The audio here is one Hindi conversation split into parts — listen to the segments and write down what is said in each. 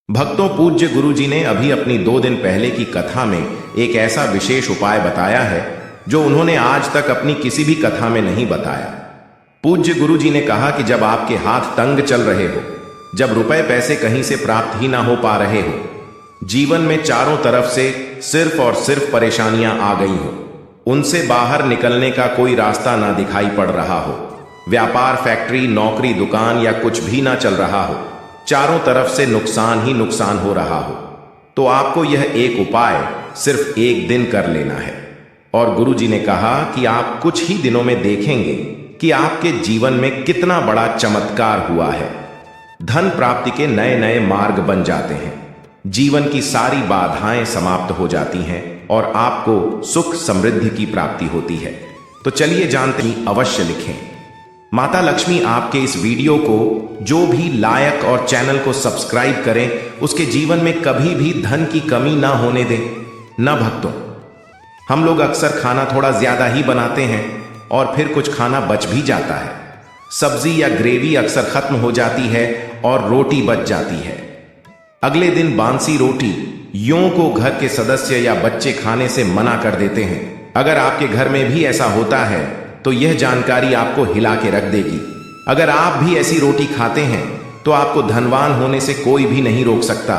भक्तों, पूज्य गुरु जी ने अभी अपनी 2 दिन पहले की कथा में एक ऐसा विशेष उपाय बताया है जो उन्होंने आज तक अपनी किसी भी कथा में नहीं बताया। पूज्य गुरु जी ने कहा कि जब आपके हाथ तंग चल रहे हो, जब रुपए पैसे कहीं से प्राप्त ही ना हो पा रहे हो, जीवन में चारों तरफ से सिर्फ और सिर्फ परेशानियां आ गई हो, उनसे बाहर निकलने का कोई रास्ता ना दिखाई पड़ रहा हो, व्यापार, फैक्ट्री, नौकरी, दुकान या कुछ भी ना चल रहा हो, चारों तरफ से नुकसान ही नुकसान हो रहा हो, तो आपको यह एक उपाय सिर्फ 1 दिन कर लेना है। और गुरु जी ने कहा कि आप कुछ ही दिनों में देखेंगे कि आपके जीवन में कितना बड़ा चमत्कार हुआ है। धन प्राप्ति के नए नए मार्ग बन जाते हैं, जीवन की सारी बाधाएं समाप्त हो जाती हैं और आपको सुख समृद्धि की प्राप्ति होती है। तो चलिए जानते हैं, अवश्य लिखें। माता लक्ष्मी आपके इस वीडियो को जो भी लायक और चैनल को सब्सक्राइब करें, उसके जीवन में कभी भी धन की कमी ना होने दें। न भक्तों, हम लोग अक्सर खाना थोड़ा ज्यादा ही बनाते हैं और फिर कुछ खाना बच भी जाता है। सब्जी या ग्रेवी अक्सर खत्म हो जाती है और रोटी बच जाती है। अगले दिन बांसी रोटी यूं को घर के सदस्य या बच्चे खाने से मना कर देते हैं। अगर आपके घर में भी ऐसा होता है तो यह जानकारी आपको हिला के रख देगी। अगर आप भी ऐसी रोटी खाते हैं तो आपको धनवान होने से कोई भी नहीं रोक सकता।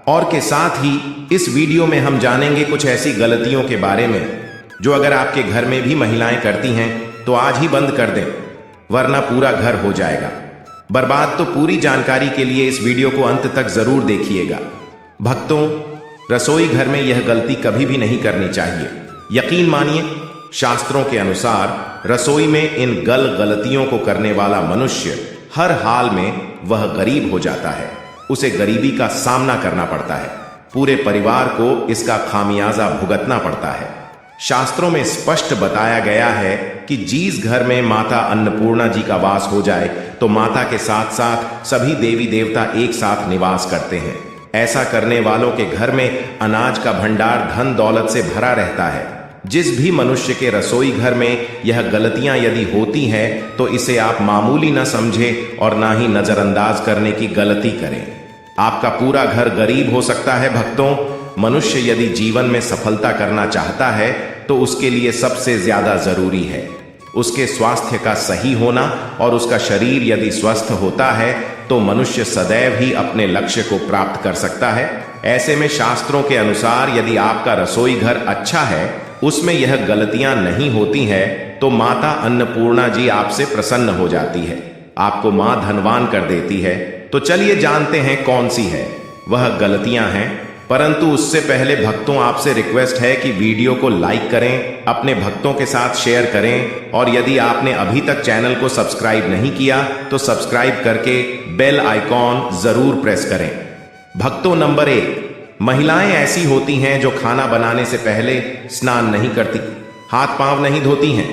और के साथ ही इस वीडियो में हम जानेंगे कुछ ऐसी गलतियों के बारे में जो अगर आपके घर में भी महिलाएं करती हैं तो आज ही बंद कर दें, वरना पूरा घर हो जाएगा बर्बाद। तो पूरी जानकारी के लिए इस वीडियो को अंत तक जरूर देखिएगा। भक्तों, रसोई घर में यह गलती कभी भी नहीं करनी चाहिए। यकीन मानिए, शास्त्रों के अनुसार रसोई में इन गलतियों को करने वाला मनुष्य हर हाल में वह गरीब हो जाता है। उसे गरीबी का सामना करना पड़ता है, पूरे परिवार को इसका खामियाजा भुगतना पड़ता है। शास्त्रों में स्पष्ट बताया गया है कि जिस घर में माता अन्नपूर्णा जी का वास हो जाए तो माता के साथ साथ सभी देवी देवता एक साथ निवास करते हैं। ऐसा करने वालों के घर में अनाज का भंडार धन दौलत से भरा रहता है। जिस भी मनुष्य के रसोई घर में यह गलतियां यदि होती हैं तो इसे आप मामूली न समझें और ना ही नजरअंदाज करने की गलती करें। आपका पूरा घर गरीब हो सकता है। भक्तों, मनुष्य यदि जीवन में सफलता करना चाहता है तो उसके लिए सबसे ज्यादा जरूरी है उसके स्वास्थ्य का सही होना, और उसका शरीर यदि स्वस्थ होता है तो मनुष्य सदैव ही अपने लक्ष्य को प्राप्त कर सकता है। ऐसे में शास्त्रों के अनुसार यदि आपका रसोई घर अच्छा है, उसमें यह गलतियां नहीं होती है, तो माता अन्नपूर्णा जी आपसे प्रसन्न हो जाती है, आपको मां धनवान कर देती है। तो चलिए जानते हैं कौन सी है वह गलतियां हैं। परंतु उससे पहले भक्तों, आपसे रिक्वेस्ट है कि वीडियो को लाइक करें, अपने भक्तों के साथ शेयर करें, और यदि आपने अभी तक चैनल को सब्सक्राइब नहीं किया तो सब्सक्राइब करके बेल आइकॉन जरूर प्रेस करें। भक्तों, नंबर 1, महिलाएं ऐसी होती हैं जो खाना बनाने से पहले स्नान नहीं करती, हाथ पांव नहीं धोती हैं।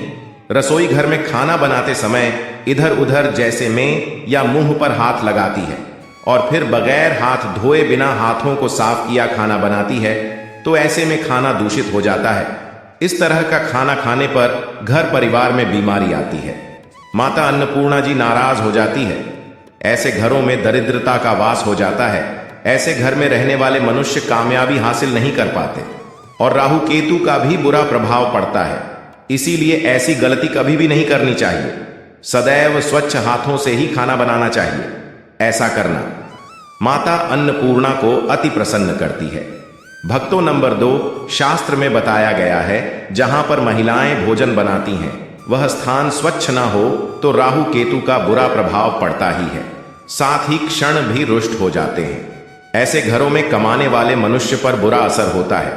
रसोई घर में खाना बनाते समय इधर उधर जैसे में या मुंह पर हाथ लगाती है और फिर बगैर हाथ धोए बिना हाथों को साफ किया खाना बनाती है, तो ऐसे में खाना दूषित हो जाता है। इस तरह का खाना खाने पर घर परिवार में बीमारी आती है, माता अन्नपूर्णा जी नाराज हो जाती है। ऐसे घरों में दरिद्रता का वास हो जाता है। ऐसे घर में रहने वाले मनुष्य कामयाबी हासिल नहीं कर पाते और राहु केतु का भी बुरा प्रभाव पड़ता है। इसीलिए ऐसी गलती कभी भी नहीं करनी चाहिए। सदैव स्वच्छ हाथों से ही खाना बनाना चाहिए। ऐसा करना माता अन्नपूर्णा को अति प्रसन्न करती है। भक्तों, नंबर 2, शास्त्र में बताया गया है जहां पर महिलाएं भोजन बनाती हैं वह स्थान स्वच्छ ना हो तो राहु केतु का बुरा प्रभाव पड़ता ही है, साथ ही क्षण भी रुष्ट हो जाते हैं। ऐसे घरों में कमाने वाले मनुष्य पर बुरा असर होता है,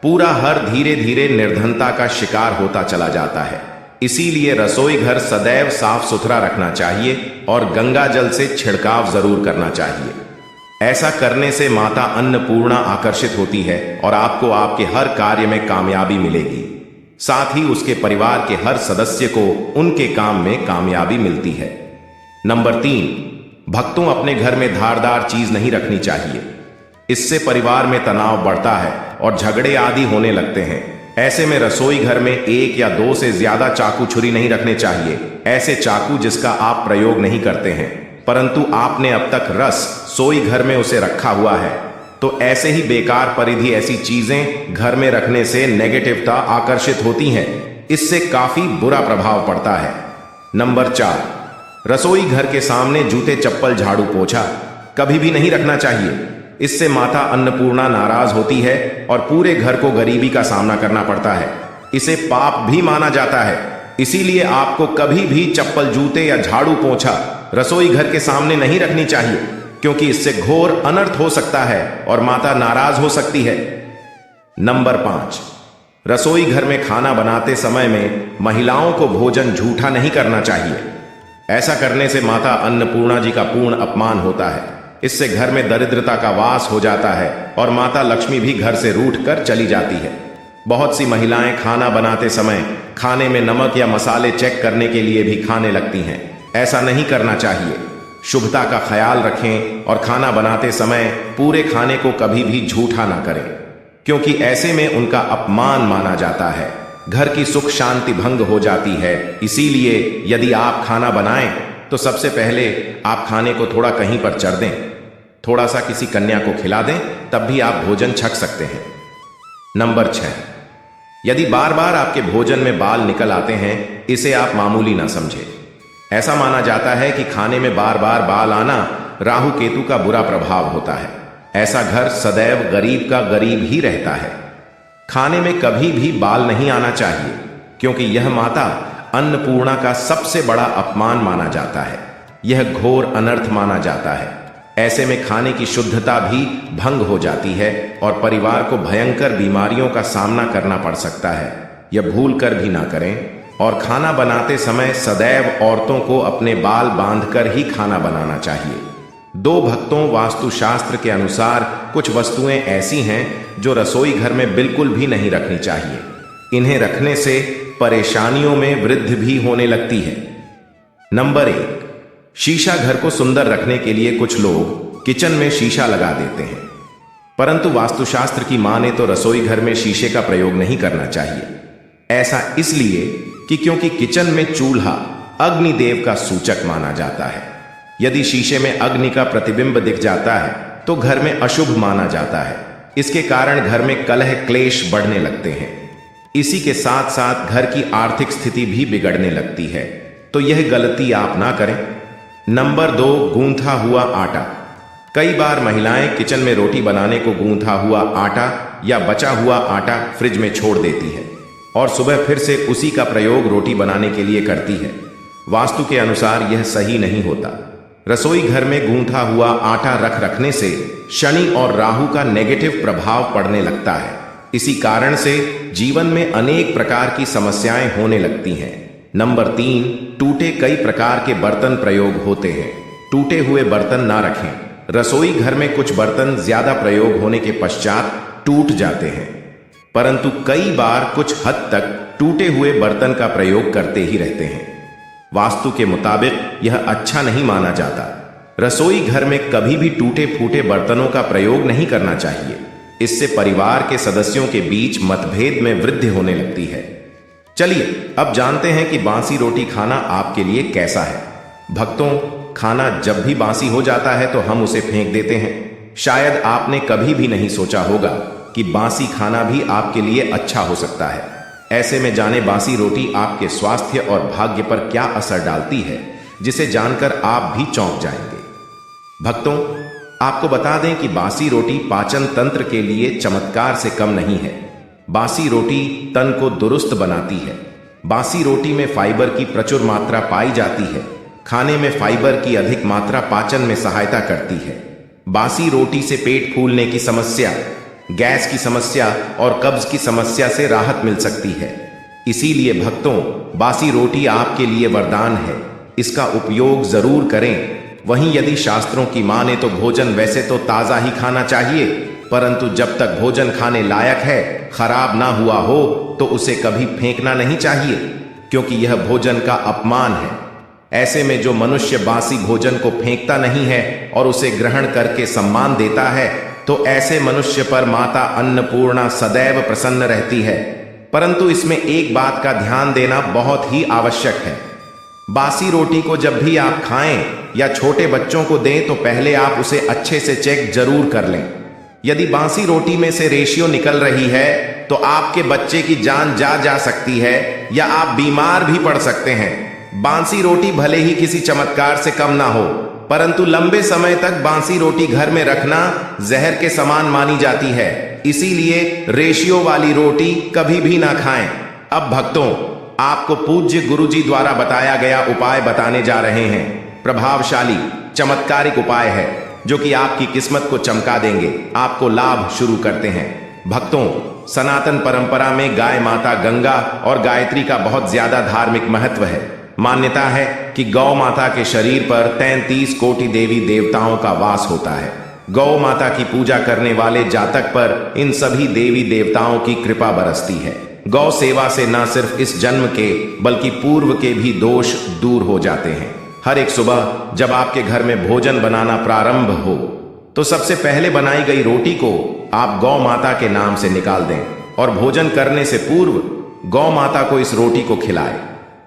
पूरा घर धीरे धीरे निर्धनता का शिकार होता चला जाता है। इसीलिए रसोई घर सदैव साफ सुथरा रखना चाहिए और गंगा जल से छिड़काव जरूर करना चाहिए। ऐसा करने से माता अन्नपूर्णा आकर्षित होती है और आपको आपके हर कार्य में कामयाबी मिलेगी, साथ ही उसके परिवार के हर सदस्य को उनके काम में कामयाबी मिलती है। नंबर 3, भक्तों, अपने घर में धारदार चीज नहीं रखनी चाहिए। इससे परिवार में तनाव बढ़ता है और झगड़े आदि होने लगते हैं। ऐसे में रसोई घर में 1 या 2 से ज्यादा चाकू छुरी नहीं रखने चाहिए। ऐसे चाकू जिसका आप प्रयोग नहीं करते हैं, परंतु आपने अब तक रस सोई घर में उसे रखा हुआ है, तो ऐसे ही बेकार परिधि ऐसी चीजें घर में रखने से नेगेटिवता आकर्षित होती हैं। इससे काफी बुरा प्रभाव पड़ता है। नंबर 4, रसोई घर के सामने जूते चप्पल झाड़ू पोछा कभी भी नहीं रखना चाहिए। इससे माता अन्नपूर्णा नाराज होती है और पूरे घर को गरीबी का सामना करना पड़ता है। इसे पाप भी माना जाता है। इसीलिए आपको कभी भी चप्पल, जूते या झाड़ू पोछा रसोई घर के सामने नहीं रखनी चाहिए, क्योंकि इससे घोर अनर्थ हो सकता है और माता नाराज हो सकती है। नंबर 5, रसोई घर में खाना बनाते समय में महिलाओं को भोजन झूठा नहीं करना चाहिए। ऐसा करने से माता अन्नपूर्णा जी का पूर्ण अपमान होता है। इससे घर में दरिद्रता का वास हो जाता है और माता लक्ष्मी भी घर से रूठ कर चली जाती है। बहुत सी महिलाएं खाना बनाते समय खाने में नमक या मसाले चेक करने के लिए भी खाने लगती हैं। ऐसा नहीं करना चाहिए। शुभता का ख्याल रखें और खाना बनाते समय पूरे खाने को कभी भी झूठा ना करें, क्योंकि ऐसे में उनका अपमान माना जाता है। घर की सुख शांति भंग हो जाती है। इसीलिए यदि आप खाना बनाएं तो सबसे पहले आप खाने को थोड़ा कहीं पर चढ़ दें, थोड़ा सा किसी कन्या को खिला दें, तब भी आप भोजन छक सकते हैं। नंबर 6, यदि बार बार आपके भोजन में बाल निकल आते हैं, इसे आप मामूली ना समझें। ऐसा माना जाता है कि खाने में बार बार बाल आना राहु केतु का बुरा प्रभाव होता है। ऐसा घर सदैव गरीब का गरीब ही रहता है। खाने में कभी भी बाल नहीं आना चाहिए, क्योंकि यह माता अन्नपूर्णा का सबसे बड़ा अपमान माना जाता है। यह घोर अनर्थ माना जाता है। ऐसे में खाने की शुद्धता भी भंग हो जाती है और परिवार को भयंकर बीमारियों का सामना करना पड़ सकता है। यह भूल कर भी ना करें। और खाना बनाते समय सदैव औरतों को अपने बाल बांधकर ही खाना बनाना चाहिए। 2 भक्तों वास्तुशास्त्र के अनुसार कुछ वस्तुएं ऐसी हैं जो रसोई घर में बिल्कुल भी नहीं रखनी चाहिए। इन्हें रखने से परेशानियों में वृद्धि भी होने लगती है। नंबर 1, शीशा। घर को सुंदर रखने के लिए कुछ लोग किचन में शीशा लगा देते हैं, परंतु वास्तुशास्त्र की माने तो रसोई घर में शीशे का प्रयोग नहीं करना चाहिए। ऐसा इसलिए कि क्योंकि किचन में चूल्हा अग्निदेव का सूचक माना जाता है। यदि शीशे में अग्नि का प्रतिबिंब दिख जाता है तो घर में अशुभ माना जाता है। इसके कारण घर में कलह क्लेश बढ़ने लगते हैं। इसी के साथ साथ घर की आर्थिक स्थिति भी बिगड़ने लगती है। तो यह गलती आप ना करें। नंबर 2, गूंथा हुआ आटा। कई बार महिलाएं किचन में रोटी बनाने को गूंथा हुआ आटा या बचा हुआ आटा फ्रिज में छोड़ देती है और सुबह फिर से उसी का प्रयोग रोटी बनाने के लिए करती है। वास्तु के अनुसार यह सही नहीं होता। रसोई घर में गूंथा हुआ आटा रखने से शनि और राहु का नेगेटिव प्रभाव पड़ने लगता है। इसी कारण से जीवन में अनेक प्रकार की समस्याएं होने लगती हैं। नंबर 3, टूटे कई प्रकार के बर्तन प्रयोग होते हैं। टूटे हुए बर्तन ना रखें। रसोई घर में कुछ बर्तन ज्यादा प्रयोग होने के पश्चात टूट जाते हैं, परंतु कई बार कुछ हद तक टूटे हुए बर्तन का प्रयोग करते ही रहते हैं। वास्तु के मुताबिक यह अच्छा नहीं माना जाता। रसोई घर में कभी भी टूटे फूटे बर्तनों का प्रयोग नहीं करना चाहिए। इससे परिवार के सदस्यों के बीच मतभेद में वृद्धि होने लगती है। चलिए अब जानते हैं कि बासी रोटी खाना आपके लिए कैसा है। भक्तों, खाना जब भी बासी हो जाता है तो हम उसे फेंक देते हैं। शायद आपने कभी भी नहीं सोचा होगा कि बासी खाना भी आपके लिए अच्छा हो सकता है। ऐसे में जाने बासी रोटी आपके स्वास्थ्य और भाग्य पर क्या असर डालती है, जिसे जानकर आप भी चौंक जाएंगे। भक्तों, आपको बता दें कि बासी रोटी पाचन तंत्र के लिए चमत्कार से कम नहीं है। बासी रोटी तन को दुरुस्त बनाती है। बासी रोटी में फाइबर की प्रचुर मात्रा पाई जाती है। खाने में फाइबर की अधिक मात्रा पाचन में सहायता करती है। बासी रोटी से पेट फूलने की समस्या, गैस की समस्या और कब्ज की समस्या से राहत मिल सकती है। इसीलिए भक्तों, बासी रोटी आपके लिए वरदान है। इसका उपयोग जरूर करें। वहीं यदि शास्त्रों की माने तो भोजन वैसे तो ताजा ही खाना चाहिए, परंतु जब तक भोजन खाने लायक है, खराब ना हुआ हो, तो उसे कभी फेंकना नहीं चाहिए, क्योंकि यह भोजन का अपमान है। ऐसे में जो मनुष्य बासी भोजन को फेंकता नहीं है और उसे ग्रहण करके सम्मान देता है, तो ऐसे मनुष्य पर माता अन्नपूर्णा सदैव प्रसन्न रहती है। परंतु इसमें एक बात का ध्यान देना बहुत ही आवश्यक है। बासी रोटी को जब भी आप खाएं या छोटे बच्चों को दें तो पहले आप उसे अच्छे से चेक जरूर कर लें। यदि बासी रोटी में से रेशियो निकल रही है तो आपके बच्चे की जान जा सकती है या आप बीमार भी पड़ सकते हैं। बासी रोटी भले ही किसी चमत्कार से कम ना हो, परंतु लंबे समय तक बासी रोटी घर में रखना जहर के समान मानी जाती है, इसीलिए रेशियो वाली रोटी कभी भी ना खाएं। अब भक्तों, आपको पूज्य गुरुजी द्वारा बताया गया उपाय बताने जा रहे हैं। प्रभावशाली चमत्कारिक उपाय है जो कि आपकी किस्मत को चमका देंगे। आपको लाभ शुरू करते हैं। भक्तों, सनातन परंपरा में गाय माता गंगा और गायत्री का बहुत ज्यादा धार्मिक महत्व है। मान्यता है कि गौ माता के शरीर पर 33 कोटि देवी देवताओं का वास होता है। गौ माता की पूजा करने वाले जातक पर इन सभी देवी देवताओं की कृपा बरसती है। गौ सेवा से न सिर्फ इस जन्म के बल्कि पूर्व के भी दोष दूर हो जाते हैं। हर एक सुबह जब आपके घर में भोजन बनाना प्रारंभ हो तो सबसे पहले बनाई गई रोटी को आप गौ माता के नाम से निकाल दें और भोजन करने से पूर्व गौ माता को इस रोटी को खिलाएं।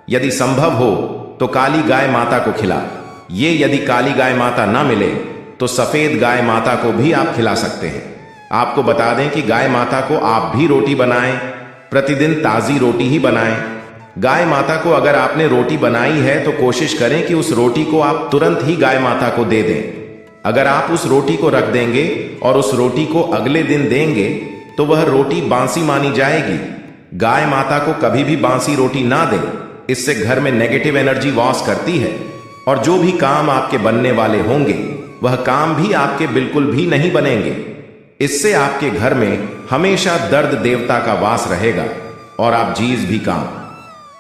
यदि संभव हो तो काली गाय माता को खिला। ये यदि काली गाय माता ना मिले तो सफेद गाय माता को भी आप खिला सकते हैं। आपको बता दें कि गाय माता को आप भी रोटी बनाएं, प्रतिदिन ताजी रोटी ही बनाएं। गाय माता को अगर आपने रोटी बनाई है तो कोशिश करें कि उस रोटी को आप तुरंत ही गाय माता को दे दें। अगर आप उस रोटी को रख देंगे और उस रोटी को अगले दिन देंगे तो वह रोटी बासी मानी जाएगी। गाय माता को कभी भी बासी रोटी ना दें, इससे घर में नेगेटिव एनर्जी वास करती है और जो भी काम आपके बनने वाले होंगे वह काम भी आपके बिल्कुल भी नहीं बनेंगे। इससे आपके घर में हमेशा दर्द देवता का वास रहेगा और आप जीज भी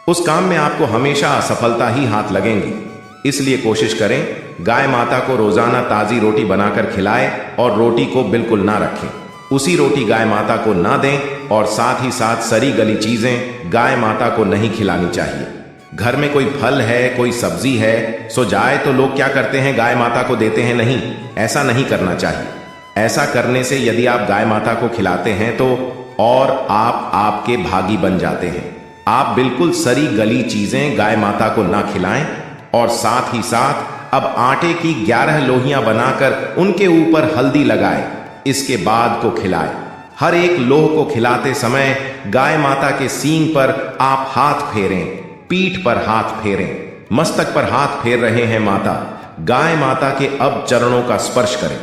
उस काम में आपको हमेशा असफलता ही हाथ लगेंगी। इसलिए कोशिश करें गाय माता को रोजाना ताजी रोटी बनाकर खिलाएं और रोटी को बिल्कुल ना रखें। उसी रोटी गाय माता को ना दें और साथ ही साथ सड़ी गली चीजें गाय माता को नहीं खिलानी चाहिए। घर में कोई फल है, कोई सब्जी है, सो जाए तो लोग क्या करते हैं, गाय माता को देते हैं। नहीं, ऐसा नहीं करना चाहिए। ऐसा करने से यदि आप गाय माता को खिलाते हैं तो और आप आपके भागी बन जाते हैं। आप बिल्कुल सड़ी गली चीजें गाय माता को ना खिलाएं और साथ ही साथ अब आटे की 11 लोहियां बनाकर उनके ऊपर हल्दी लगाएं, इसके बाद को खिलाएं। हर एक लोह को खिलाते समय गाय माता के सींग पर आप हाथ फेरें, पीठ पर हाथ फेरें, मस्तक पर हाथ फेर रहे हैं माता, गाय माता के अब चरणों का स्पर्श करें।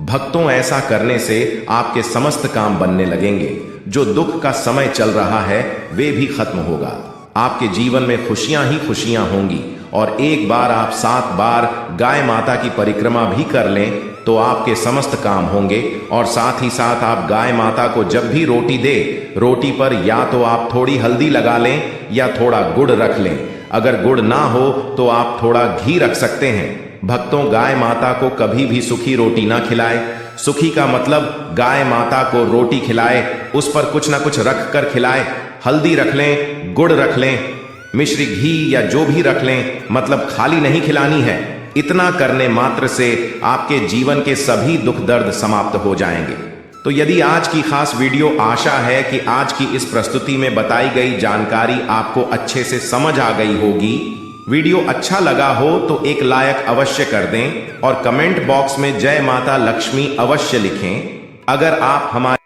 भक्तों, ऐसा करने से आपके समस्त काम बनने लगेंगे। जो दुख का समय चल रहा है वे भी खत्म होगा। आपके जीवन में खुशियां ही खुशियां होंगी और एक बार आप 7 बार गाय माता की परिक्रमा भी कर लें तो आपके समस्त काम होंगे। और साथ ही साथ आप गाय माता को जब भी रोटी दे, रोटी पर या तो आप थोड़ी हल्दी लगा लें या थोड़ा गुड़ रख लें। अगर गुड़ ना हो तो आप थोड़ा घी रख सकते हैं। भक्तों, गाय माता को कभी भी सूखी रोटी ना खिलाए। सुखी का मतलब गाय माता को रोटी खिलाए, उस पर कुछ ना कुछ रख कर खिलाए। हल्दी रख लें, गुड़ रख लें, मिश्री घी या जो भी रख लें, मतलब खाली नहीं खिलानी है। इतना करने मात्र से आपके जीवन के सभी दुख दर्द समाप्त हो जाएंगे। तो यदि आज की खास वीडियो, आशा है कि आज की इस प्रस्तुति में बताई गई जानकारी आपको अच्छे से समझ आ गई होगी। वीडियो अच्छा लगा हो तो एक लाइक अवश्य कर दें और कमेंट बॉक्स में जय माता लक्ष्मी अवश्य लिखें। अगर आप हमारे